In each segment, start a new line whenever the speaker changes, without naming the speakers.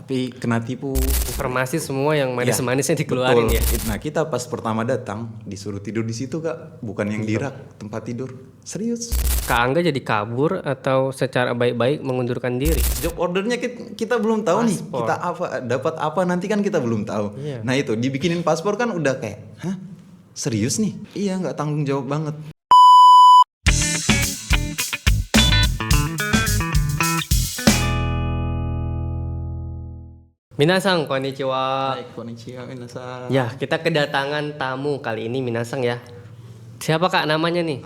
tapi kena tipu.
Informasi semua yang
Ya,
manis-manisnya dikeluarin
betul.
ya.
Nah kita pas pertama datang disuruh tidur di situ Kak, bukan yang di rak tempat tidur. Serius.
Kak Angga jadi kabur atau secara baik-baik mengundurkan diri?
Job ordernya kita belum tahu nih,
Paspor.
kita apa dapat apa nanti kan kita belum tahu.
Iya.
Nah itu dibikinin paspor kan udah kayak, hah serius nih? Iya nggak tanggung jawab banget.
Minasang, konnichiwa.
Hai, konnichiwa, minasan.
Ya, kita kedatangan tamu kali ini Minasang ya. Siapa Kak namanya nih?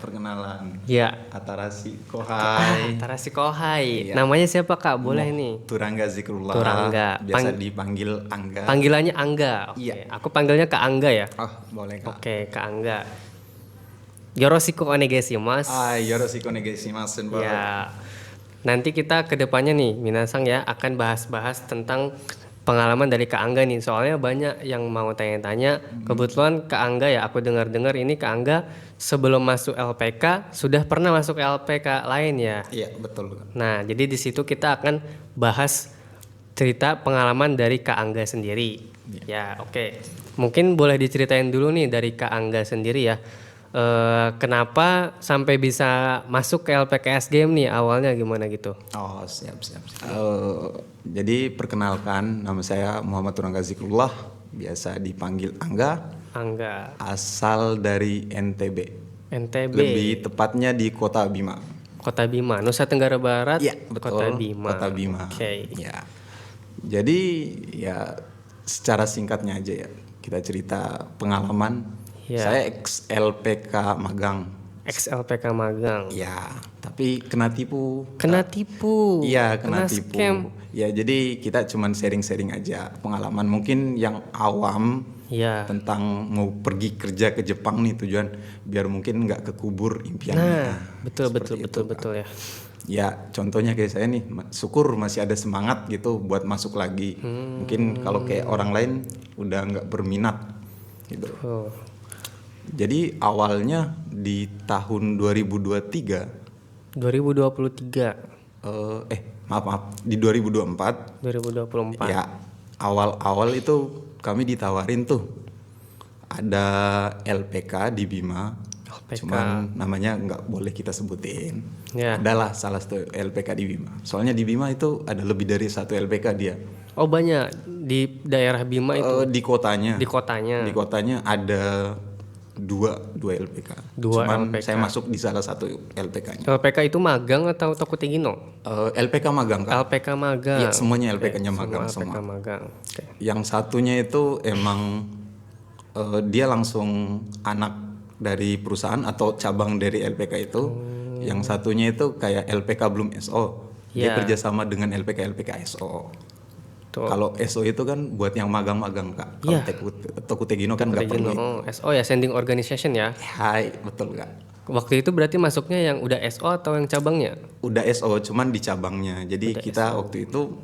Perkenalan.
Ya.
Atarashi Kohai.
Tarashi Kohai.
Iya.
Namanya siapa Kak? Boleh nih.
Turangga Zikrullah.
Turangga.
Biasa dipanggil Angga.
Panggilannya Angga. Oke.
Iya.
Aku panggilnya Kak Angga ya.
Oh, boleh Kak.
Oke, Kak Angga. Yoroshiku onegaishimasu.
Yoroshiku onegaishimasu.
Ya. Nanti kita ke depannya nih, Minasang ya, akan bahas-bahas tentang pengalaman dari Kak Angga nih. Soalnya banyak yang mau tanya-tanya. Kebetulan Kak Angga ya, aku dengar-dengar ini Kak Angga sebelum masuk LPK sudah pernah masuk LPK lain ya.
Iya, betul Kak.
Nah, jadi di situ kita akan bahas cerita pengalaman dari Kak Angga sendiri. Ya, oke. Mungkin boleh diceritain dulu nih dari Kak Angga sendiri ya. Kenapa sampai bisa masuk ke LPKS Game nih, awalnya gimana gitu?
Oh, siap. Jadi perkenalkan, nama saya Muhammad Turangga Zikrullah, biasa dipanggil Angga,
Angga,
asal dari NTB.
NTB,
Lebih tepatnya di Kota Bima.
Kota Bima, Nusa Tenggara Barat.
Iya, betul.
Kota Bima.
Kota Bima.
Oke.
Ya. Jadi ya secara singkatnya aja ya, kita cerita pengalaman.
Ya.
Saya ex LPK magang.
XLPK magang.
Ya, tapi kena tipu.
Kena tipu.
Iya, kena tipu.
Scam.
Ya, jadi kita cuman sharing-sharing aja pengalaman mungkin yang awam
Iya.
tentang mau pergi kerja ke Jepang nih tujuan biar mungkin nggak kekubur impiannya.
Nah, betul
Seperti itu, Kak.
betul ya.
Ya, contohnya kayak saya nih, syukur masih ada semangat gitu buat masuk lagi. Mungkin kalau kayak orang lain udah nggak berminat gitu.
Oh.
Jadi awalnya di tahun 2023
2023,
maaf di 2024
2024.
ya awal-awal itu kami ditawarin tuh ada LPK di Bima.
LPK.
Cuman namanya nggak boleh kita sebutin.
Ya.
Adalah salah satu LPK di Bima. Soalnya di Bima itu ada lebih dari satu LPK dia.
Oh, banyak di daerah Bima itu.
Di kotanya.
Di kotanya.
Di kotanya ada dua LPK.
Dua
Cuman
LPK.
saya masuk di salah satu LPK-nya.
LPK itu magang atau Tokutegino?
LPK magang Kak.
LPK magang.
Iya, semuanya LPK-nya
Oke,
magang
semua. LPK
semua.
magang. Oke.
Yang satunya itu emang dia langsung anak dari perusahaan atau cabang dari LPK itu. Yang satunya itu kayak LPK belum SO. Dia
Ya.
kerjasama dengan LPK SO.
Tuh.
Kalau SO itu kan buat yang magang-magang Kak. Kalau
Iya.
Tokutegino kan nggak perlu.
Oh, SO ya, sending organization ya.
Hai, betul Kak.
Waktu itu berarti masuknya yang udah SO atau yang cabangnya?
Udah SO cuman di cabangnya. Jadi kita waktu itu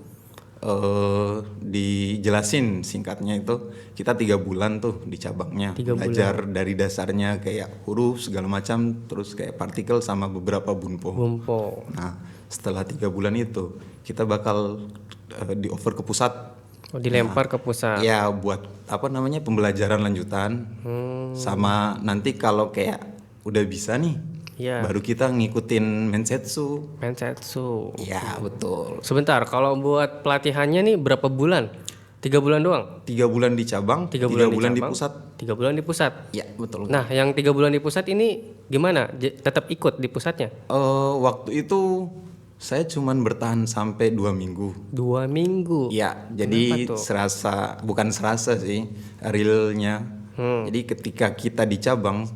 dijelasin singkatnya itu kita 3 bulan tuh di cabangnya
3
belajar dari dasarnya kayak huruf segala macam terus kayak partikel sama beberapa bunpo.
Bumpo.
Nah setelah 3 bulan itu kita bakal di offer ke pusat.
Oh, dilempar ke pusat.
Ya buat apa namanya pembelajaran lanjutan sama nanti kalau kayak udah bisa nih
Iya.
baru kita ngikutin mensetsu.
Mensetsu.
Ya betul.
Sebentar, kalau buat pelatihannya nih berapa bulan? 3 bulan doang?
3 bulan di cabang,
3
3
bulan,
di
cabang,
pusat.
3 bulan di pusat.
Ya betul.
Nah, yang 3 bulan di pusat ini gimana? Tetap ikut di pusatnya?
Waktu itu saya cuman bertahan sampai 2 minggu.
2 minggu.
Ya, jadi bukan serasa sih realnya. Jadi ketika kita di cabang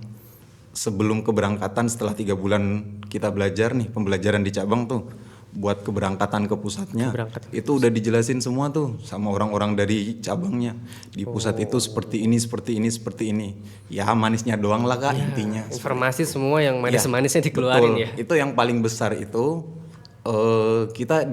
sebelum keberangkatan setelah 3 bulan kita belajar nih pembelajaran di cabang tuh buat keberangkatan ke pusatnya itu udah dijelasin semua tuh sama orang-orang dari cabangnya di pusat itu seperti ini ya manisnya doang lah Kak intinya
Informasi semua yang manis-manisnya dikeluarin
betul.
ya.
Itu yang paling besar itu kita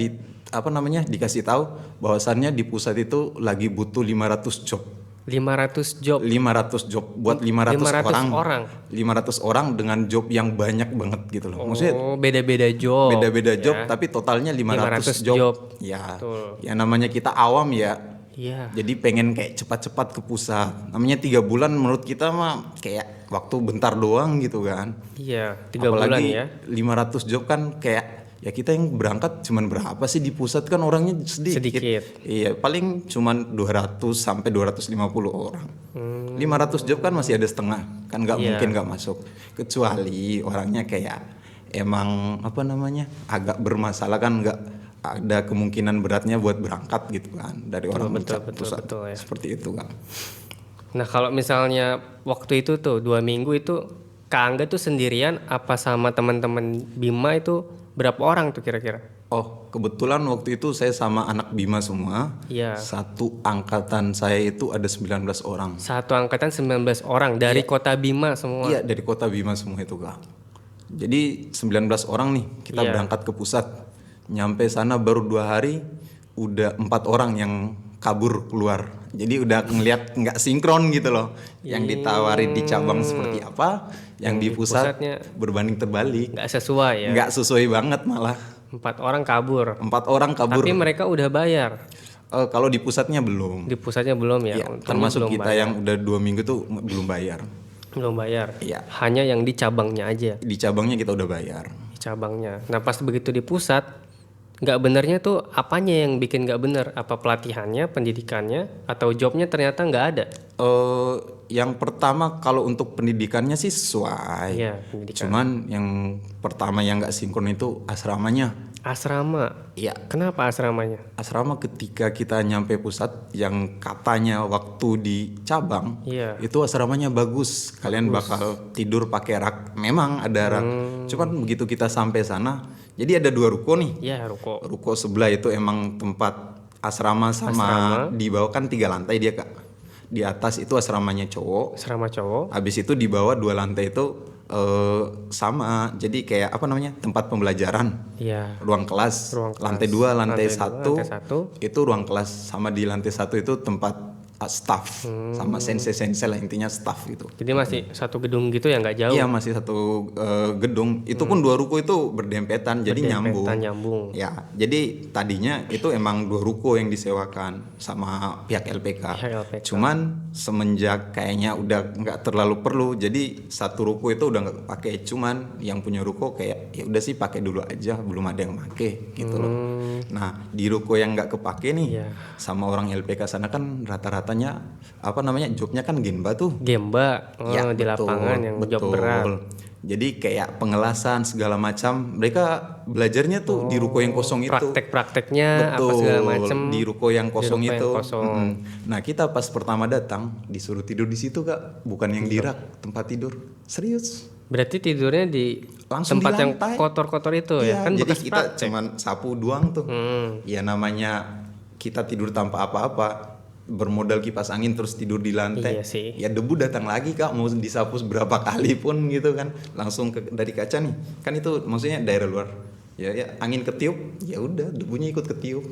dikasih tahu bahwasannya di pusat itu lagi butuh 500 job
500 job.
500 job buat 500
500
orang. 500 orang dengan job yang banyak banget gitu loh. Maksudnya
Oh, beda-beda job.
beda-beda job
ya.
tapi totalnya 500
500
job.
job.
Ya.
Betul.
Ya namanya kita awam ya.
Iya.
Jadi pengen kayak cepat-cepat ke pusat. Namanya 3 bulan menurut kita mah kayak waktu bentar doang gitu kan.
Iya, 3 bulan
Apalagi
ya.
500 job kan kayak ya kita yang berangkat cuman berapa sih di pusat kan orangnya sedikit. Iya, paling cuman 200 sampai 250 orang. 500 job kan masih ada setengah. Kan nggak mungkin nggak masuk. Kecuali orangnya kayak emang apa namanya? Agak bermasalah kan nggak ada kemungkinan beratnya buat berangkat gitu kan dari orang pusat.
betul, ya.
Seperti itu kan.
Nah, kalau misalnya waktu itu tuh 2 minggu itu Kak Angga tuh sendirian apa sama teman-teman Bima itu berapa orang tuh kira-kira?
Oh, kebetulan waktu itu saya sama anak Bima semua.
Iya.
Satu angkatan saya itu ada 19 orang.
Satu angkatan 19 orang dari kota Bima semua.
Iya, dari kota Bima semua itu, Kak. Jadi 19 orang nih kita berangkat ke pusat. Nyampe sana baru 2 hari udah 4 orang yang kabur keluar. Jadi udah ngelihat nggak sinkron gitu loh. Yang ditawari di cabang seperti apa, yang di pusat
pusatnya
berbanding terbalik.
Nggak sesuai ya.
Nggak sesuai banget malah.
4 orang kabur.
4 orang kabur.
Tapi mereka udah bayar.
Kalau di pusatnya belum.
Di pusatnya belum ya.
Iya,
Untungnya
termasuk
belum
kita
bayar.
yang udah 2 minggu tuh belum bayar.
Belum bayar.
Iya.
Hanya yang di cabangnya aja.
Di cabangnya kita udah bayar.
Di cabangnya. Nah, pas begitu di pusat, nggak benernya tuh apanya yang bikin nggak bener? Apa pelatihannya, pendidikannya, atau jobnya ternyata nggak ada?
Yang pertama kalau untuk pendidikannya sih sesuai.
Iya, pendidikan.
Cuman yang pertama yang nggak sinkron itu asramanya.
Asrama.
Iya.
Kenapa asramanya?
Asrama ketika kita nyampe pusat yang katanya waktu di cabang
Iya.
itu asramanya bagus. Kalian bakal tidur pakai rak. Memang ada rak. Cuman begitu kita sampai sana, jadi ada 2 ruko nih.
Iya, ruko.
Ruko sebelah itu emang tempat asrama sama di bawah kan 3 lantai dia, Kak. Di atas itu asramanya cowok.
Asrama cowok.
Habis itu di bawah 2 lantai itu sama. Jadi kayak apa namanya? Tempat pembelajaran.
Iya.
Ruang kelas.
Ruang kelas.
Lantai 2, lantai
Lantai
1
lantai 1.
itu ruang kelas, sama di lantai 1 itu tempat staff sama sensei-sensei lah, intinya staff gitu.
Jadi masih satu gedung gitu ya, nggak jauh.
Iya, masih satu gedung. Itu pun 2 ruko itu berdempetan, jadi nyambung.
Nyambung.
Ya, jadi tadinya itu emang 2 ruko yang disewakan sama pihak LPK.
Pihak LPK.
Cuman semenjak kayaknya udah nggak terlalu perlu, jadi 1 ruko itu udah nggak pakai. Cuman yang punya ruko kayak ya udah sih pakai dulu aja, belum ada yang pakai gitu loh. Nah, di ruko yang nggak kepake nih,
Iya.
sama orang LPK sana kan rata-ratanya apa namanya, jobnya kan Genba tuh.
Gemba. Oh,
Ya,
di
betul,
lapangan yang job berat.
Jadi kayak pengelasan segala macam, mereka belajarnya tuh di ruko yang kosong itu.
Praktek-prakteknya apa
Betul,
segala macam.
di ruko yang kosong
ruko yang
itu.
kosong.
Nah, kita pas pertama datang disuruh tidur di situ, Kak, bukan yang di rak tempat tidur. Serius.
Berarti tidurnya di
Langsung
tempat
di
yang
lantai.
kotor-kotor itu
Iya,
ya kan,
jadi
bekas
kita
praktek.
cuman sapu doang tuh. Ya namanya kita tidur tanpa apa-apa, bermodal kipas angin terus tidur di lantai.
Iya sih.
Ya debu datang lagi, Kak, mau disapu berapa kali pun gitu kan, langsung dari kaca nih. Kan itu maksudnya daerah luar. Ya angin ketiup, ya udah debunya ikut ketiup.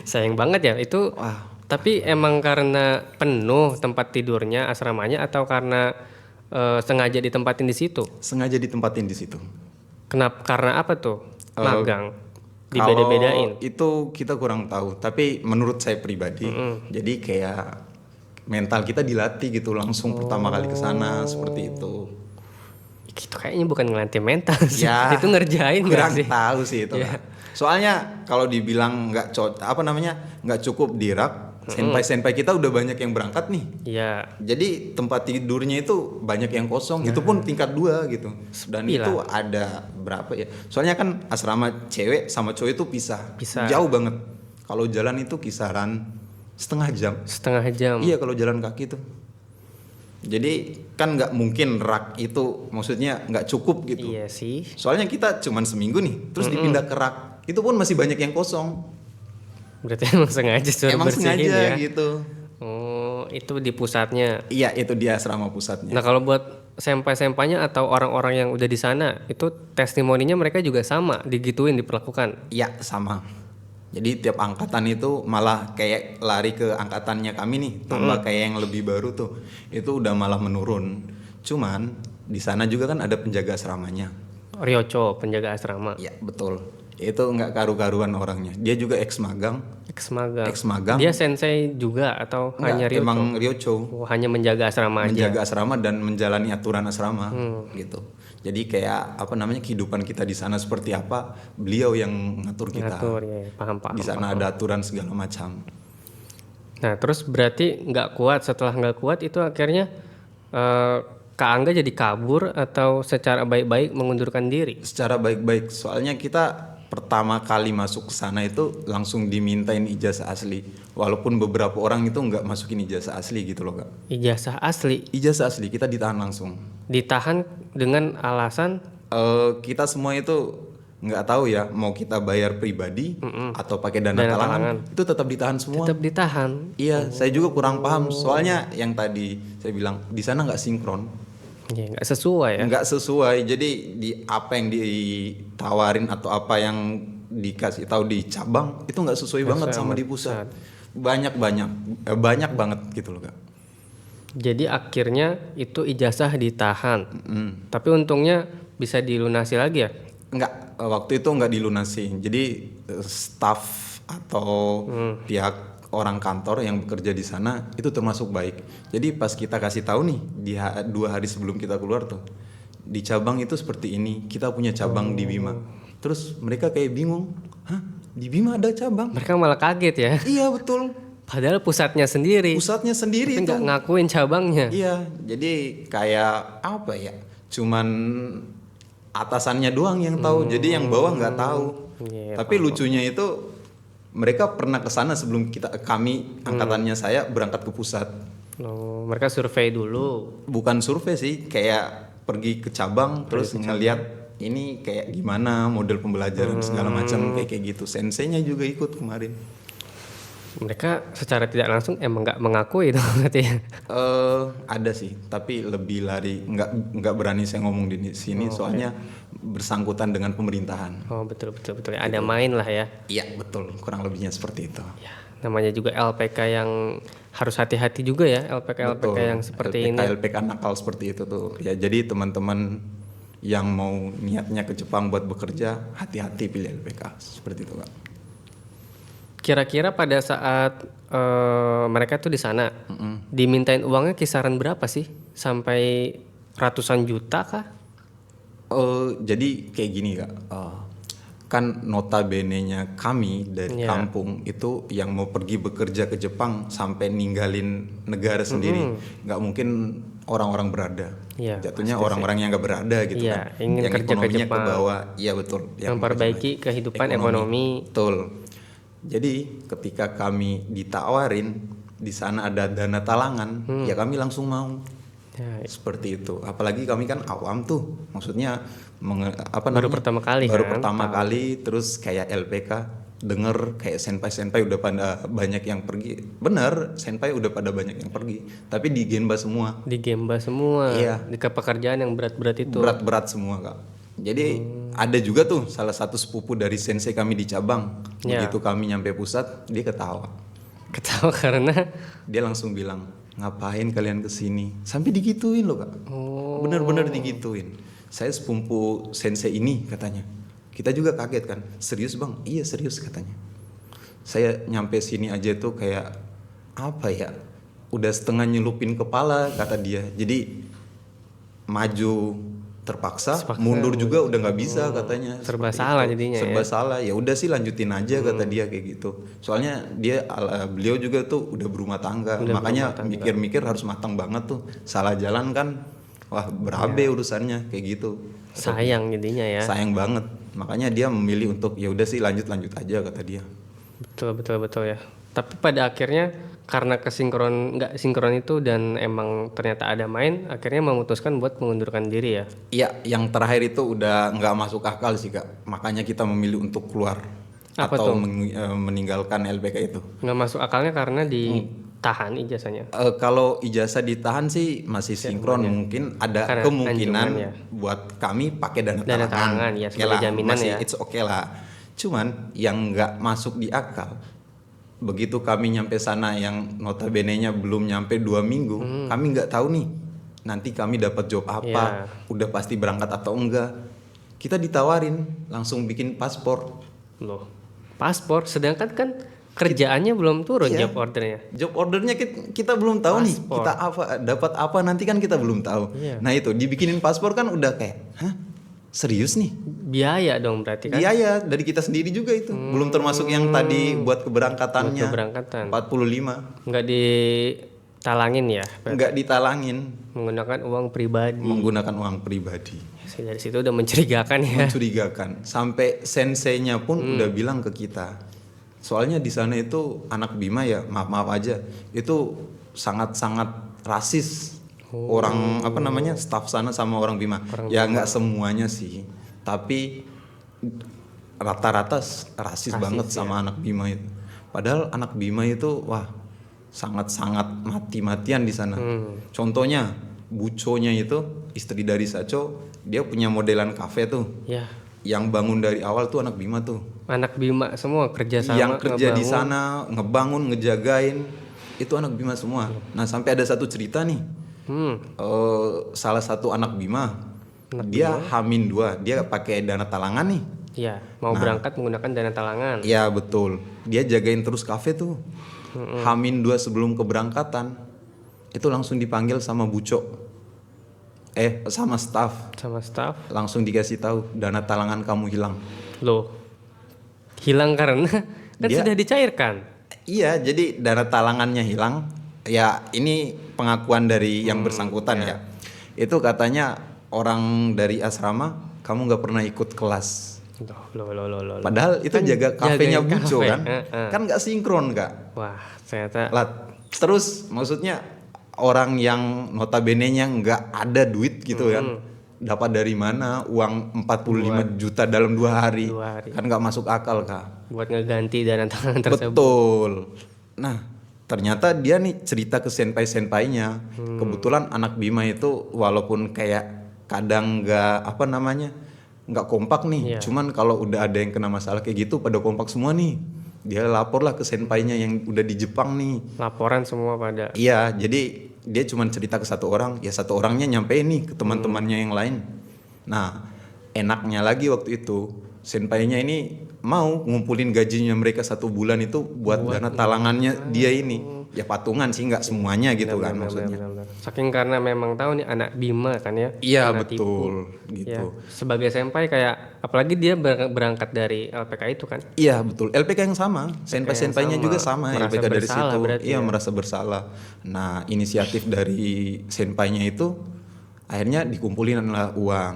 Sayang banget ya itu.
Wah,
Tapi emang karena penuh tempat tidurnya asramanya atau karena sengaja ditempatin di situ?
sengaja ditempatin di situ.
Kenapa? Karena apa tuh? Magang.
Kalau
Dibeda-bedain.
itu kita kurang tahu, tapi menurut saya pribadi, jadi kayak mental kita dilatih gitu langsung pertama kali ke sana seperti itu.
Itu kayaknya bukan ngelatih mental sih.
Ya,
Itu ngerjain nggak
kurang
sih?
tahu sih itu. Kak. Soalnya kalau dibilang nggak cukup di rak, senpai kita udah banyak yang berangkat nih.
Iya.
Jadi tempat tidurnya itu banyak yang kosong, itu pun tingkat 2 gitu. Dan
Sepi
itu ada berapa ya? Soalnya kan asrama cewek sama cowok itu pisah.
Pisah.
Jauh banget. Kalau jalan itu kisaran setengah jam.
Setengah jam.
Iya, kalau jalan kaki tuh. Jadi kan nggak mungkin rak itu maksudnya nggak cukup gitu.
Iya sih.
Soalnya kita cuman seminggu nih, terus dipindah ke rak. Itu pun masih banyak yang kosong.
Berarti emang sengaja suruh
Emang
bersihin
sengaja
ya.
gitu.
Oh, itu di pusatnya.
Iya, itu dia asrama pusatnya.
Nah, kalau buat senpai-sempainya atau orang-orang yang udah di sana, itu testimoninya mereka juga sama, digituin, diperlakukan.
Iya, sama. Jadi tiap angkatan itu malah kayak lari ke angkatannya kami nih, tambah kayak yang lebih baru tuh. Itu udah malah menurun. Cuman di sana juga kan ada penjaga asramanya.
Ryocho, penjaga asrama.
Ya, betul. Itu nggak karu-karuan orangnya. Dia juga ex magang.
Ex magang. Dia sensei juga atau hanya Ryocho?
Emang Ryocho.
Oh, hanya menjaga asrama aja.
Menjaga asrama dan menjalani aturan asrama gitu. Jadi kayak apa namanya kehidupan kita di sana seperti apa, beliau yang ngatur kita.
Ngatur, ya, paham.
Di sana ada aturan segala macam.
Nah, terus berarti nggak kuat, setelah nggak kuat itu akhirnya Kak Angga jadi kabur atau secara baik-baik mengundurkan diri?
Secara baik-baik, soalnya kita pertama kali masuk ke sana itu langsung dimintain ijazah asli. Walaupun beberapa orang itu nggak masukin ijazah asli gitu loh, Kak.
Ijazah asli?
Ijazah asli, kita ditahan langsung.
Ditahan dengan alasan?
Kita semua itu nggak tahu ya, mau kita bayar pribadi atau pakai dana talangan, itu tetap ditahan semua.
Tetap ditahan?
Iya, saya juga kurang paham. Soalnya yang tadi saya bilang, di sana nggak sinkron.
Ya, nggak sesuai ya?
Nggak sesuai, jadi di apa yang ditawarin atau apa yang dikasih tahu di cabang itu nggak sesuai banget sama di pusat. Banyak banget gitu loh, Kak.
Jadi akhirnya itu ijazah ditahan, tapi untungnya bisa dilunasi lagi ya?
Nggak, waktu itu nggak dilunasi. Jadi staff atau pihak orang kantor yang bekerja di sana itu termasuk baik. Jadi pas kita kasih tahu nih di 2 hari sebelum kita keluar tuh, di cabang itu seperti ini, kita punya cabang di Bima. Terus mereka kayak bingung, hah, di Bima ada cabang?
Mereka malah kaget ya?
Iya betul.
Padahal pusatnya sendiri.
Pusatnya sendiri
tapi
itu.
nggak ngakuin cabangnya.
Iya, jadi kayak apa ya? Cuman atasannya doang yang tahu, jadi yang bawah nggak tahu. Tapi lucunya itu mereka pernah ke sana sebelum kami angkatannya saya berangkat ke pusat.
Oh, mereka survei dulu.
Bukan survei sih, kayak pergi ke cabang terus ngeliat ini kayak gimana model pembelajaran segala macam kayak gitu. Senseinya juga ikut kemarin.
Mereka secara tidak langsung emang nggak mengakui itu berarti ya?
Ada sih, tapi lebih lari nggak berani saya ngomong di sini soalnya bersangkutan dengan pemerintahan.
Oh betul ya. Ada main lah ya?
Iya betul, kurang lebihnya seperti itu.
Ya, namanya juga LPK yang harus hati-hati juga ya, LPK yang seperti ini.
LPK nakal seperti itu tuh. Ya jadi teman-teman yang mau niatnya ke Jepang buat bekerja, hati-hati pilih LPK seperti itu, Kak.
Kira-kira pada saat mereka tuh di sana, dimintain uangnya kisaran berapa sih? Sampai ratusan juta kah?
Jadi kayak gini, Kak. Kan notabene-nya kami dari kampung itu yang mau pergi bekerja ke Jepang sampai ninggalin negara sendiri, nggak mungkin orang-orang berada. Jatuhnya orang-orang yang nggak berada gitu kan.
Ingin
yang
kerja ke Jepang.
ke bawah. Iya betul.
Memperbaiki kehidupan ekonomi.
Betul. Jadi ketika kami ditawarin di sana ada dana talangan, ya kami langsung mau. Seperti itu. Apalagi kami kan awam tuh, maksudnya
baru pertama
kali terus kayak LPK denger kayak senpai udah pada banyak yang pergi. Bener, senpai udah pada banyak yang pergi, tapi di Genba semua.
Iya. Di pekerjaan yang berat-berat itu.
Berat-berat semua, Kak. Jadi ada juga tuh salah satu sepupu dari sensei kami di cabang. Begitu kami nyampe pusat, dia ketawa
karena
dia langsung bilang, ngapain kalian kesini? Sampai digituin loh, Kak. Bener-bener digituin. Saya sepupu sensei ini katanya. Kita juga kaget kan. Serius bang? Iya serius katanya. Saya nyampe sini aja tuh kayak apa ya? Udah setengah nyelupin kepala kata dia. Jadi maju terpaksa, mundur juga udah nggak bisa katanya.
Serba salah jadinya.
Serba salah. Ya udah sih lanjutin aja kata dia kayak gitu. Soalnya beliau juga tuh udah berumah tangga. Makanya mikir-mikir harus matang banget tuh. Salah jalan kan, wah berabe urusannya kayak gitu.
Sayang jadinya ya.
Sayang banget. Makanya dia memilih untuk ya udah sih lanjut aja kata dia.
Betul ya. Tapi pada akhirnya karena nggak sinkron itu dan emang ternyata ada main, akhirnya memutuskan buat mengundurkan diri ya.
Iya, yang terakhir itu udah nggak masuk akal sih, Kak. Makanya kita memilih untuk keluar.
Apa
atau
tuh?
Meninggalkan LPK itu.
Nggak masuk akalnya karena ditahan ijazahnya.
Kalau ijazah ditahan sih masih sinkron, mungkin ada
karena
kemungkinan buat kami pakai dana talangan.
Ya sebagai jaminan
masih
ya.
it's okay lah. Cuman yang nggak masuk di akal, begitu kami nyampe sana yang notabene-nya belum nyampe 2 minggu, kami nggak tahu nih nanti kami dapat job apa, udah pasti berangkat atau enggak. Kita ditawarin langsung bikin paspor.
Loh, paspor, sedangkan kan kerjaannya belum turun
Iya.
job ordernya.
Job ordernya kita belum tahu nih
Paspor.
kita apa dapat apa nanti kan kita belum tahu.
Iya.
Nah itu dibikinin paspor kan udah kayak, hah serius nih?
Biaya dong berarti kan.
Biaya dari kita sendiri juga itu. Belum termasuk yang tadi buat keberangkatannya.
Keberangkatan.
45.
Nggak ditalangin ya,
Nggak ditalangin
menggunakan uang pribadi.
menggunakan uang pribadi.
Dari situ udah mencurigakan ya.
Mencurigakan. Sampai senseinya pun udah bilang ke kita. Soalnya di sana itu anak Bima ya, maaf aja, itu sangat-sangat rasis. Orang apa namanya? Staff sana sama orang Bima. Ya nggak semuanya sih, tapi rata-rata rasis banget sama anak Bima itu. Padahal anak Bima itu wah sangat-sangat mati-matian di sana. Contohnya Buconya itu istri dari Saco, dia punya modelan kafe tuh.
Ya,
Yang bangun dari awal tuh anak Bima tuh.
anak Bima semua kerja sama.
Yang kerja di
ngebangun.
sana, ngebangun, ngejagain, itu anak Bima semua. Nah sampai ada satu cerita nih, salah satu anak Bima, dia H-2, dia pakai dana talangan nih.
Iya, mau berangkat menggunakan dana talangan.
Iya betul, dia jagain terus kafe tuh. H-2 sebelum keberangkatan, itu langsung dipanggil sama Buco, sama staff,
Sama staff.
langsung dikasih tahu dana talangan kamu hilang.
Loh, hilang karena kan
Dia-
sudah dicairkan.
Iya, jadi dana talangannya hilang. Ya, ini pengakuan dari yang bersangkutan ya. Itu katanya orang dari asrama, kamu nggak pernah ikut kelas.
Loh.
Padahal itu
Kan
jaga kafenya
jagain
Buco
kafe.
kan? Kan nggak sinkron kak.
Wah, ternyata
Terus maksudnya orang yang notabene-nya nggak ada duit gitu kan. Dapat dari mana uang 45 juta dalam 2 hari?
2 hari.
Kan nggak masuk akal kak.
buat ngeganti dana talangan tersebut.
Betul. Nah, ternyata dia nih cerita ke senpai-senpainya. Kebetulan anak Bima itu walaupun kayak kadang nggak kompak nih.
Iya.
Cuman kalau udah ada yang kena masalah kayak gitu pada kompak semua nih. Dia lapor lah ke senpainya yang udah di Jepang nih.
Laporan semua pada.
Iya, jadi dia cuma cerita ke satu orang, ya satu orangnya nyampein nih ke teman-temannya yang lain. Nah, enaknya lagi waktu itu senpainya ini mau ngumpulin gajinya mereka 1 bulan itu buat dana talangannya dia ini. Ya patungan sih, nggak semuanya gitu kan maksudnya.
Benar. Saking karena memang tahu nih anak Bima kan ya.
Iya
kena tipu.
betul
Ya,
gitu.
sebagai senpai kayak apalagi dia berangkat dari LPK itu kan.
Iya betul. LPK yang sama, senpai-senpainya
sama.
juga sama.
Merasa
LPK dari
bersalah
situ.
berarti
Iya
ya.
merasa bersalah. Nah inisiatif dari senpainya itu akhirnya dikumpulin lah uang.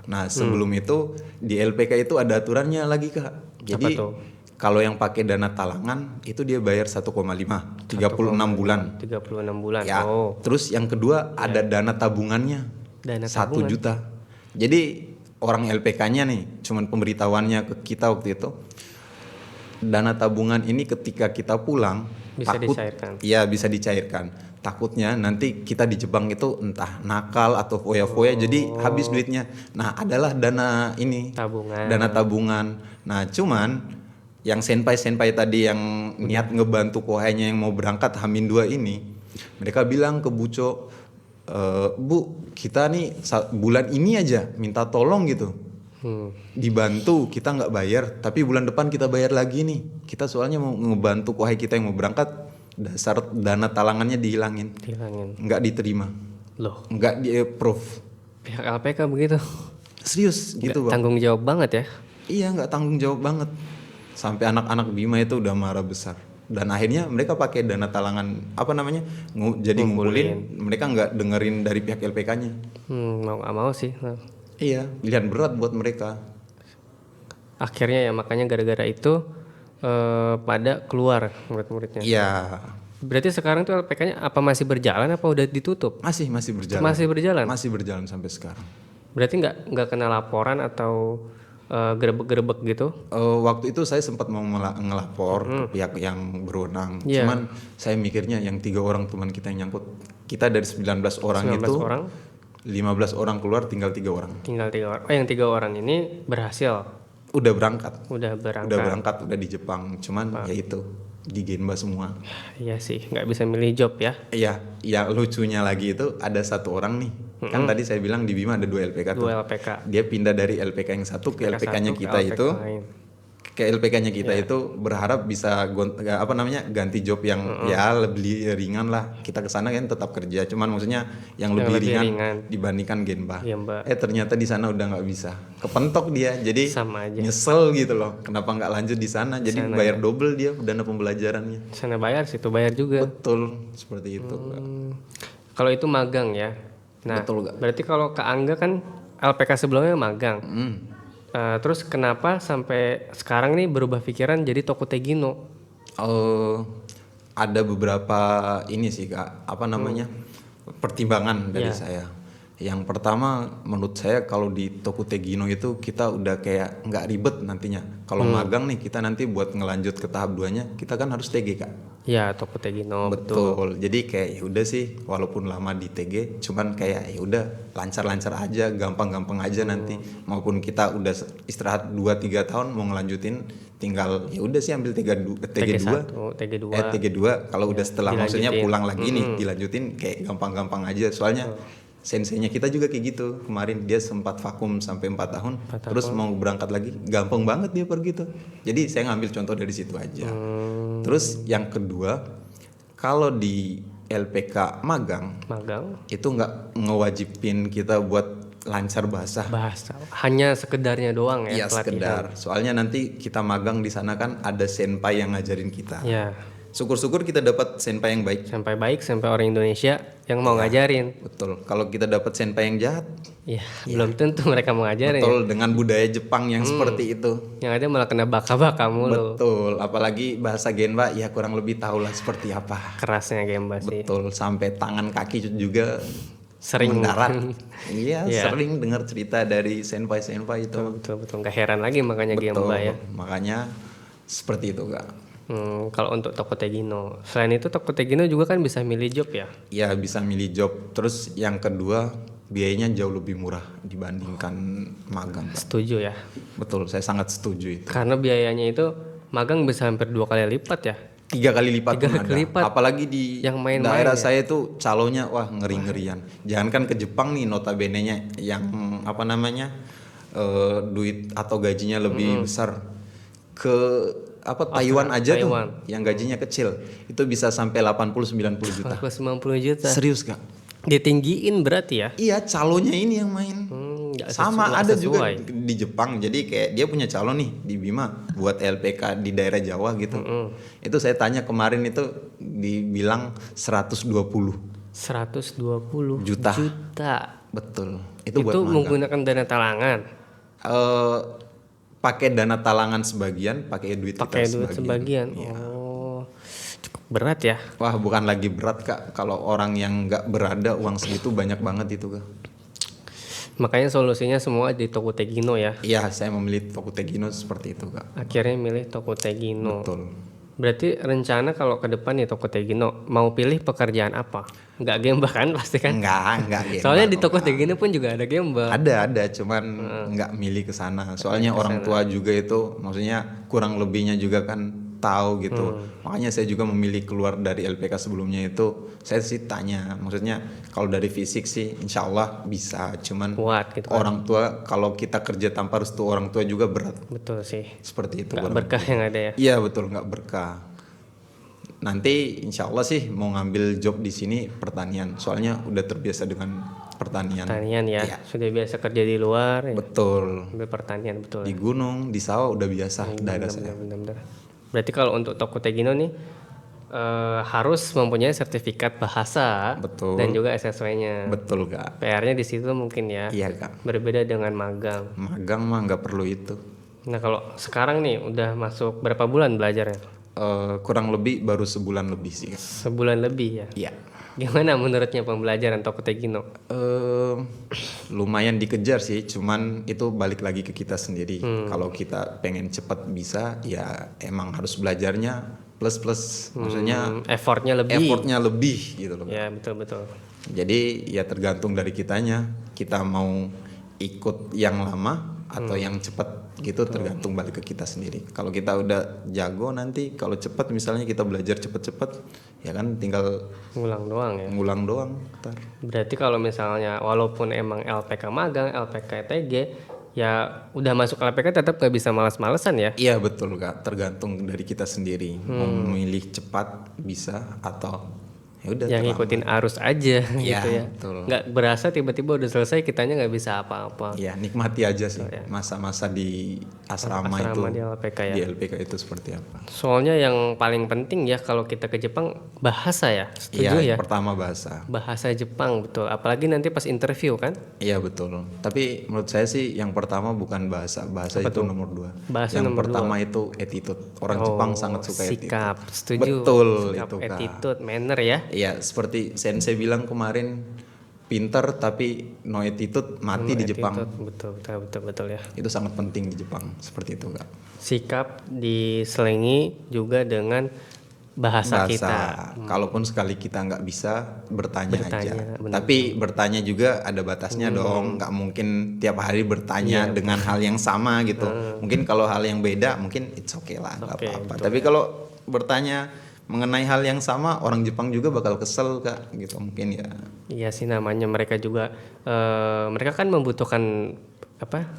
Nah sebelum itu di LPK itu ada aturannya lagi kak. Jadi
tuh?
kalau yang pakai dana talangan itu dia bayar 1,5 36 bulan.
36 bulan.
Ya.
Oh,
Terus yang kedua ada dana tabungannya.
Dana
1
tabungan.
juta. Jadi orang LPK-nya nih, cuman pemberitahuannya ke kita waktu itu, dana tabungan ini ketika kita pulang
Bisa dicairkan.
Iya bisa dicairkan. Takutnya nanti kita di Jepang itu entah nakal atau foya-foya, jadi habis duitnya. Nah adalah dana ini,
tabungan.
dana tabungan. Nah cuman yang senpai-senpai tadi yang niat ngebantu kohainya yang mau berangkat H-2 ini, mereka bilang ke Buco, Bu, kita nih bulan ini aja minta tolong gitu, dibantu, kita nggak bayar, tapi bulan depan kita bayar lagi nih. Kita soalnya mau ngebantu kohai kita yang mau berangkat, dasar dana talangannya dihilangin,
Hilangin.
nggak diterima,
Loh,
nggak di-approve.
pihak LPK begitu.
Serius gitu bang?
Tanggung jawab banget ya.
Iya nggak tanggung jawab banget. Sampai anak-anak Bima itu udah marah besar. Dan akhirnya mereka pakai dana talangan jadi ngumpulin. Mereka nggak dengerin dari pihak LPK-nya.
Mau nggak mau sih. Nah,
Iya, pilihan berat buat mereka.
akhirnya ya makanya gara-gara itu pada keluar murid-muridnya.
Iya,
Berarti sekarang tuh LPK-nya apa masih berjalan apa udah ditutup?
masih berjalan.
Masih berjalan.
Masih berjalan sampai sekarang.
Berarti nggak kena laporan atau gerebek-gerebek gitu?
Waktu itu saya sempat mau ngelapor ke pihak yang berwenang.
Iya.
Cuman saya mikirnya yang 3 orang teman kita yang nyangkut. Kita dari 19 orang
19
itu
orang?
15 orang keluar, tinggal 3 orang.
Tinggal 3 orang. Oh, yang 3 orang ini berhasil.
Udah berangkat.
Udah berangkat.
Udah berangkat, udah di Jepang. Cuman ya itu di Genba semua.
Iya sih, nggak bisa milih job ya.
Iya, yang lucunya lagi itu ada satu orang nih. Kan tadi saya bilang di Bima ada 2 LPK tuh.
2 LPK.
Dia pindah dari LPK yang satu ke LPK-nya
satu ke
kita
LPK
itu.
lain.
Ke LPK-nya kita itu berharap bisa ganti job yang ya lebih ringan lah. Kita kesana kan tetap kerja, cuman maksudnya yang lebih ringan dibandingkan Genba. Ternyata di sana udah nggak bisa, kepentok dia, jadi
Sama aja.
nyesel gitu loh. Kenapa nggak lanjut di sana? Jadi bayar double dia dana pembelajarannya.
Sana bayar, situ bayar juga.
Betul, seperti itu.
Kalau itu magang ya. Nah,
Betul gak?
berarti kalau Kak Angga kan LPK sebelumnya magang. Terus kenapa sampai sekarang nih berubah pikiran jadi Toko Tegino?
Ada beberapa ini sih Kak, pertimbangan dari saya. Yang pertama menurut saya kalau di Toko Tegino itu kita udah kayak nggak ribet nantinya. Kalau magang nih kita nanti buat ngelanjut ke tahap 2-nya kita kan harus TG Kak.
Ya, Toko Tegino.
Betul. Jadi kayak ya udah sih walaupun lama di TG cuman kayak ya udah lancar-lancar aja, gampang-gampang aja nanti. Maupun kita udah istirahat 2-3 tahun mau ngelanjutin tinggal ya udah sih ambil TG2 kalau udah setelah maksudnya pulang lagi nih dilanjutin kayak gampang-gampang aja. Soalnya senseinya kita juga kayak gitu. Kemarin dia sempat vakum sampai 4 tahun. Terus mau berangkat lagi gampang banget dia pergi tuh. Jadi saya ngambil contoh dari situ aja. Terus yang kedua, kalau di LPK magang itu nggak ngewajibin kita buat lancar bahasa.
Hanya sekedarnya doang ya.
Iya sekedar. Soalnya nanti kita magang di sana kan ada senpai yang ngajarin kita.
Iya.
Syukur-syukur kita dapat senpai yang baik.
Senpai orang Indonesia yang mau ngajarin.
Betul. Kalau kita dapat senpai yang jahat,
belum tentu mereka mau ngajarin.
Betul, dengan budaya Jepang yang seperti itu.
Yang ada malah kena baka-baka mulu.
Betul. Apalagi bahasa Genba ya kurang lebih tahulah seperti apa.
Kerasnya Genba sih.
Betul. Sampai tangan kaki juga
sering
mendarat. Iya, sering dengar cerita dari senpai-senpai itu.
Betul. Nggak heran lagi makanya Genba ya.
Makanya seperti itu Kak.
Kalau untuk Toko Tegino, selain itu Toko Tegino juga kan bisa milih job ya?
Iya bisa milih job. Terus yang kedua biayanya jauh lebih murah dibandingkan magang.
Setuju ya?
Betul, saya sangat setuju itu.
Karena biayanya itu magang bisa hampir 2 kali lipat ya?
3 kali lipat pun ada. Apalagi di
yang
daerah saya itu calonnya wah ngeri-ngerian. Jangankan ke Jepang nih notabene-nya yang duit atau gajinya lebih besar ke Taiwan aja tuh yang gajinya kecil itu bisa sampai 80-90 juta.
90 juta.
Serius Kak?
Ditinggiin berarti ya?
Iya, calonnya ini yang main. Sama ada juga di Jepang. Jadi kayak dia punya calon nih di Bima buat LPK di daerah Jawa gitu. Itu saya tanya kemarin itu dibilang 120 juta. Betul. Itu buat magang.
Menggunakan dana talangan.
Pakai dana talangan sebagian, pakai duit
sebagian.
Ya.
Cukup berat ya.
Wah, bukan lagi berat Kak. Kalau orang yang nggak berada uang segitu banyak banget itu Kak.
Makanya solusinya semua di Toko Tegino ya.
Iya, saya memilih Toko Tegino seperti itu Kak.
Akhirnya milih Toko Tegino.
Betul.
Berarti rencana kalau ke depan nih Toko Tegino mau pilih pekerjaan apa? Nggak Gemba kan pasti kan?
Nggak Gemba.
Soalnya di Toko Tegino pun juga ada Gemba.
Ada, cuman nggak milih ke sana. Soalnya orang tua juga itu, maksudnya kurang lebihnya juga kan tahu gitu. Makanya saya juga memilih keluar dari LPK sebelumnya itu. Saya sih tanya, maksudnya kalau dari fisik sih insya Allah bisa. Cuman
kuat gitu
orang tua kalau kita kerja tanpa restu orang tua juga berat.
Betul sih.
Seperti itu.
Nggak berkah yang ada ya?
Iya betul, nggak berkah. Nanti insya Allah sih mau ngambil job di sini pertanian. Soalnya udah terbiasa dengan pertanian.
Pertanian ya? Sudah biasa kerja di luar.
Betul.
Ambil pertanian betul.
Di gunung, di sawah udah biasa daerah saya.
Benar. Berarti kalau untuk Toko Tegino nih harus mempunyai sertifikat bahasa.
Betul.
Dan juga SSW-nya.
Betul Kak.
PR-nya di situ mungkin ya.
Iya Kak.
Berbeda dengan magang.
Magang mah nggak perlu itu.
Nah kalau sekarang nih udah masuk berapa bulan belajarnya?
Kurang lebih baru sebulan lebih sih.
Sebulan lebih ya?
Iya.
Gimana menurutnya pembelajaran Toko Tegino?
Lumayan dikejar sih, cuman itu balik lagi ke kita sendiri. Kalau kita pengen cepat bisa, ya emang harus belajarnya plus, maksudnya
effortnya
lebih gitu loh.
Ya betul.
Jadi ya tergantung dari kitanya, kita mau ikut yang lama atau yang cepat Gitu tergantung balik ke kita sendiri. Kalau kita udah jago nanti kalau cepat misalnya kita belajar cepet-cepet ya kan tinggal
ngulang doang ya.
ngulang doang ntar.
Berarti kalau misalnya walaupun emang LPK magang, LPK TG, ya udah masuk LPK tetap gak bisa malas-malesan ya.
Iya betul Kak, tergantung dari kita sendiri mau memilih cepat bisa atau ya udah
Yang ngikutin arus aja gitu ya.
betul.
Nggak berasa tiba-tiba udah selesai kitanya nggak bisa apa-apa.
Ya nikmati aja sih masa-masa di asrama itu
Asrama di LPK ya.
di LPK itu seperti apa.
Soalnya yang paling penting ya kalau kita ke Jepang bahasa ya. Setuju ya?
Pertama bahasa.
Bahasa Jepang betul. Apalagi nanti pas interview kan.
Iya betul. Tapi menurut saya sih yang pertama bukan bahasa. Bahasa itu nomor 2.
Bahasa
yang
nomor
pertama itu attitude. Orang Jepang sangat suka
sikap.
attitude.
Setuju.
Betul
Sikap,
itu Kak.
attitude, manner ya.
Iya, seperti Sensei bilang kemarin pinter tapi no attitude mati di Jepang.
Betul ya.
Itu sangat penting di Jepang. Seperti itu Kak.
Sikap diselingi juga dengan bahasa kita.
Kalaupun sekali kita nggak bisa bertanya aja.
benar.
Tapi bertanya juga ada batasnya dong. Nggak mungkin tiap hari bertanya dengan hal yang sama gitu. Mungkin kalau hal yang beda mungkin it's okay lah, nggak apa-apa. Tapi kalau bertanya mengenai hal yang sama, orang Jepang juga bakal kesel Kak gitu mungkin ya.
Iya sih namanya mereka juga mereka kan membutuhkan apa?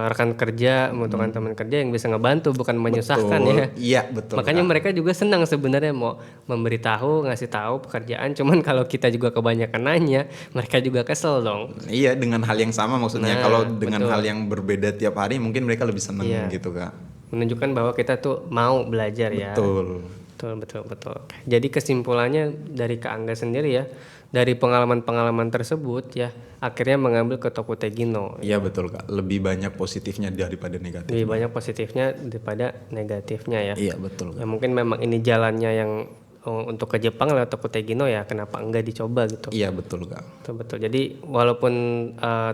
Rekan kerja, membutuhkan teman kerja yang bisa ngebantu bukan menyusahkan ya.
Iya betul.
Makanya mereka juga senang sebenarnya mau memberitahu, ngasih tahu pekerjaan. Cuman kalau kita juga kebanyakan nanya, mereka juga kesel dong.
Iya dengan hal yang sama maksudnya. Kalau dengan hal yang berbeda tiap hari mungkin mereka lebih seneng gitu Kak.
Menunjukkan bahwa kita tuh mau belajar ya.
Betul.
Betul. Jadi kesimpulannya dari Kak Angga sendiri ya, dari pengalaman-pengalaman tersebut ya, akhirnya mengambil ke Tokutegino.
Iya betul Kak, lebih banyak positifnya daripada negatif.
Lebih banyak positifnya daripada negatifnya ya.
Iya betul Kak.
Ya mungkin memang ini jalannya yang untuk ke Jepang lewat Tokutegino ya, kenapa enggak dicoba gitu.
Iya betul Kak.
Betul. Jadi walaupun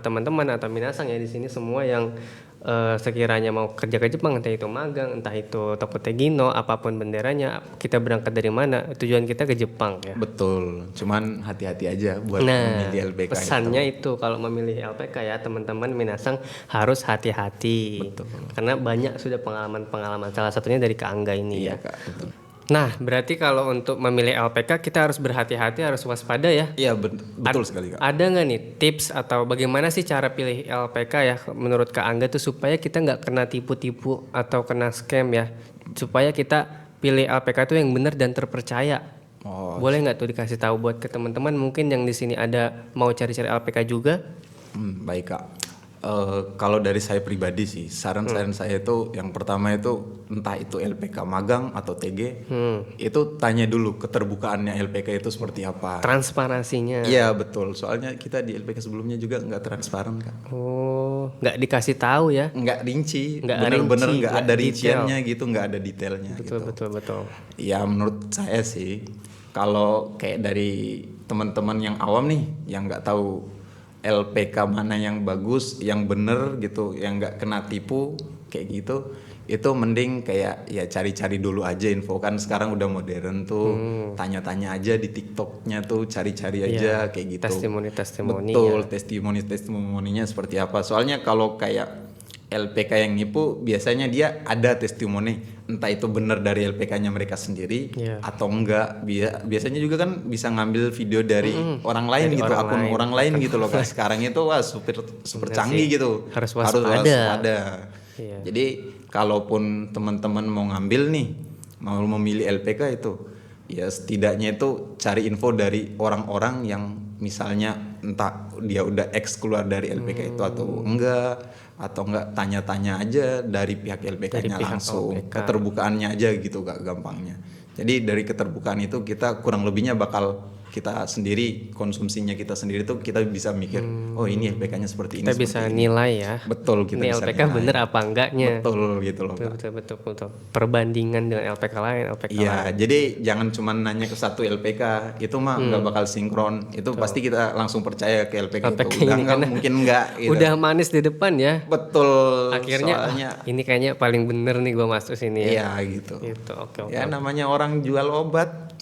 teman-teman atau minasang ya di sini semua yang sekiranya mau kerja ke Jepang, entah itu magang, entah itu Tokutegino, apapun benderanya, kita berangkat dari mana, tujuan kita ke Jepang ya.
Betul, cuman hati-hati aja buat memilih LPK.
Pesannya itu kalau memilih LPK ya teman-teman minasang harus hati-hati.
Betul.
Karena banyak sudah pengalaman-pengalaman, salah satunya dari Kak Angga ini
Iya
ya.
Kak, betul.
Nah, berarti kalau untuk memilih LPK kita harus berhati-hati, harus waspada ya.
Iya betul sekali Kak.
Ada nggak nih tips atau bagaimana sih cara pilih LPK ya menurut Kak Angga tuh supaya kita nggak kena tipu-tipu atau kena scam ya, supaya kita pilih LPK tuh yang benar dan terpercaya. Boleh nggak tuh dikasih tahu buat ke teman-teman mungkin yang di sini ada mau cari-cari LPK juga?
Baik Kak. Kalau dari saya pribadi sih saran saya itu yang pertama itu entah itu LPK magang atau TG itu tanya dulu keterbukaannya LPK itu seperti apa.
Transparansinya.
Iya betul, soalnya kita di LPK sebelumnya juga nggak transparan Kak.
Oh, nggak dikasih tahu ya?
Nggak rinci,
Nggak
bener-bener
rinci,
nggak
nggak
ada
detail.
rinciannya gitu, nggak ada detailnya.
Betul.
Ya menurut saya sih kalau kayak dari teman-teman yang awam nih yang nggak tahu LPK mana yang bagus, yang bener gitu, yang nggak kena tipu kayak gitu, itu mending kayak ya cari-cari dulu aja info, kan sekarang udah modern tuh, tanya-tanya aja di TikToknya tuh, cari-cari aja kayak gitu.
Testimoni.
Betul, testimoninya seperti apa? Soalnya kalau kayak LPK yang nipu biasanya dia ada testimoni, entah itu benar dari LPK-nya mereka sendiri atau enggak. Biasanya juga kan bisa ngambil video dari orang lain
dari
gitu, akun orang lain gitu loh. Sekarang itu wah super canggih gitu.
Harus waspada.
Iya. Jadi kalaupun teman-teman mau ngambil nih, mau memilih LPK itu, ya setidaknya itu cari info dari orang-orang yang misalnya entah dia udah keluar dari LPK itu atau enggak tanya-tanya aja dari pihak LPK-nya langsung. Keterbukaannya aja gitu gak gampangnya. Jadi dari keterbukaan itu kita kurang lebihnya bakal kita sendiri, konsumsinya kita sendiri tuh kita bisa mikir, oh ini LPK-nya seperti ini.
Kita bisa nilai ya.
Betul, kita
ini
bisa
LPK
nilai.
bener apa enggaknya.
Betul gitu loh.
Betul. Perbandingan dengan LPK lain,
Iya, jadi jangan cuma nanya ke satu LPK, itu mah nggak bakal sinkron. Itu pasti kita langsung percaya ke LPK itu. Udah nggak mungkin nggak. Gitu.
Udah manis di depan ya.
Betul.
Akhirnya ini kayaknya paling bener nih gua masuk sini ya.
Iya gitu.
Oke.
Ya namanya orang jual obat.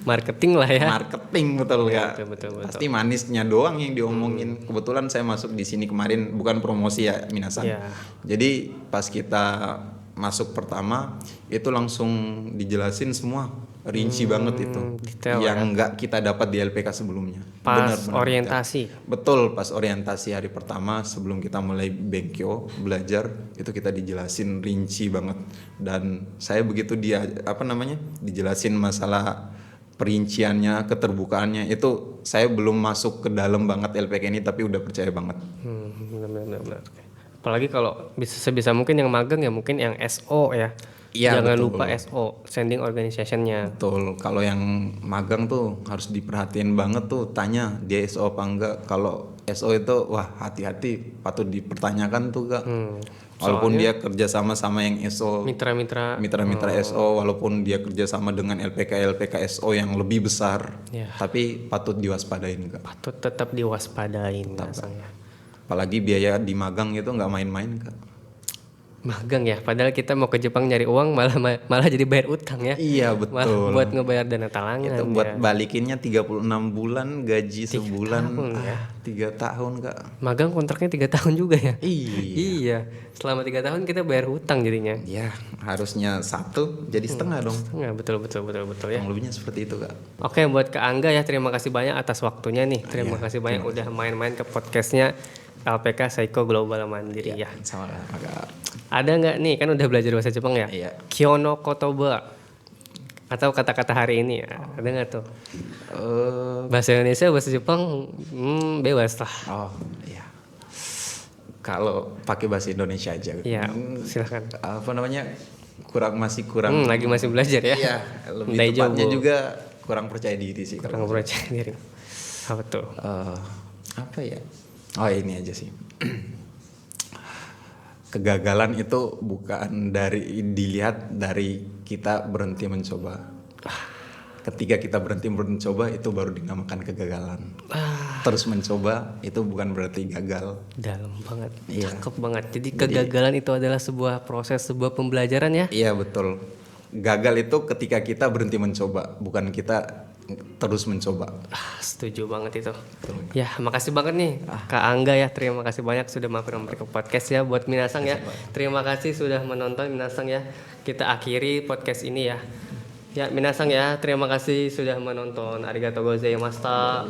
Marketing lah ya.
Marketing betul ya.
Betul.
Pasti manisnya doang yang diomongin. Kebetulan saya masuk di sini kemarin bukan promosi ya minasan.
Iya.
Jadi pas kita masuk pertama itu langsung dijelasin semua rinci banget itu.
Detail
yang nggak kita dapat di LPK sebelumnya.
Pas
Benar-benar
orientasi.
detail. Betul, pas orientasi hari pertama sebelum kita mulai bengkyo belajar itu kita dijelasin rinci banget. Dan saya begitu dijelasin masalah perinciannya, keterbukaannya itu saya belum masuk ke dalam banget LPK ini tapi udah percaya banget.
Benar. Apalagi kalau sebisa mungkin yang magang ya mungkin yang SO ya.
Iya,
Jangan
betul.
lupa SO, Standing Organization-nya.
Betul, kalau yang magang tuh harus diperhatiin banget tuh, tanya dia SO apa enggak. Kalau SO itu wah hati-hati, patut dipertanyakan tuh Kak. Walaupun dia kerja sama yang SO,
Mitra-mitra
SO, walaupun dia kerja sama dengan LPK SO yang lebih besar,
Ya.
tapi patut diwaspadain Kak.
patut tetap diwaspadain rasanya.
Apalagi biaya di magang itu nggak main-main Kak.
Magang ya, padahal kita mau ke Jepang nyari uang malah jadi bayar utang ya.
Iya
Malah
betul.
buat ngebayar dana talangan.
Itu buat balikinnya 36 bulan gaji sebulan.
tahun, ya.
3 tahun Kak.
Magang kontraknya 3 tahun juga ya.
Iya.
Iya, selama 3 tahun kita bayar hutang jadinya.
Ya, harusnya 1 jadi setengah dong.
Nggak, betul ya.
Yang lebihnya seperti itu Kak.
Oke, buat Kak Angga ya, terima kasih banyak atas waktunya nih. Terima
Iya,
kasih banyak udah main-main ke podcastnya LPK Seiko Global Mandiri ya.
Sama-sama Kak.
Ada nggak nih, kan udah belajar bahasa Jepang ya?
Iya.
Kyono kotoba atau kata-kata hari ini ya. Ada nggak tuh? Bahasa Indonesia, bahasa Jepang, bebas lah.
Oh, iya. Kalau pakai bahasa Indonesia aja.
Iya, silakan.
Apa namanya? Masih kurang.
Lagi masih belajar ya?
Iya, lebih
Daijobu.
tepatnya juga kurang percaya diri sih.
Kurang percaya diri. Apa tuh?
Apa ya? Oh, ini aja sih. Kegagalan itu bukan dilihat dari kita berhenti mencoba. Ketika kita berhenti mencoba itu baru dinamakan kegagalan. Terus mencoba itu bukan berarti gagal.
Dalam banget,
Iya.
cakep banget. Jadi kegagalan itu adalah sebuah proses, sebuah pembelajaran ya.
Iya betul. Gagal itu ketika kita berhenti mencoba, bukan kita terus mencoba.
Setuju banget itu. Ya, makasih banget nih Kak Angga ya. Terima kasih banyak sudah mampir ke podcast ya. Buat Minasang ya, terima kasih sudah menonton Minasang ya. Kita akhiri podcast ini ya. Ya, Minasang ya, terima kasih sudah menonton. Arigatou gozaimashita.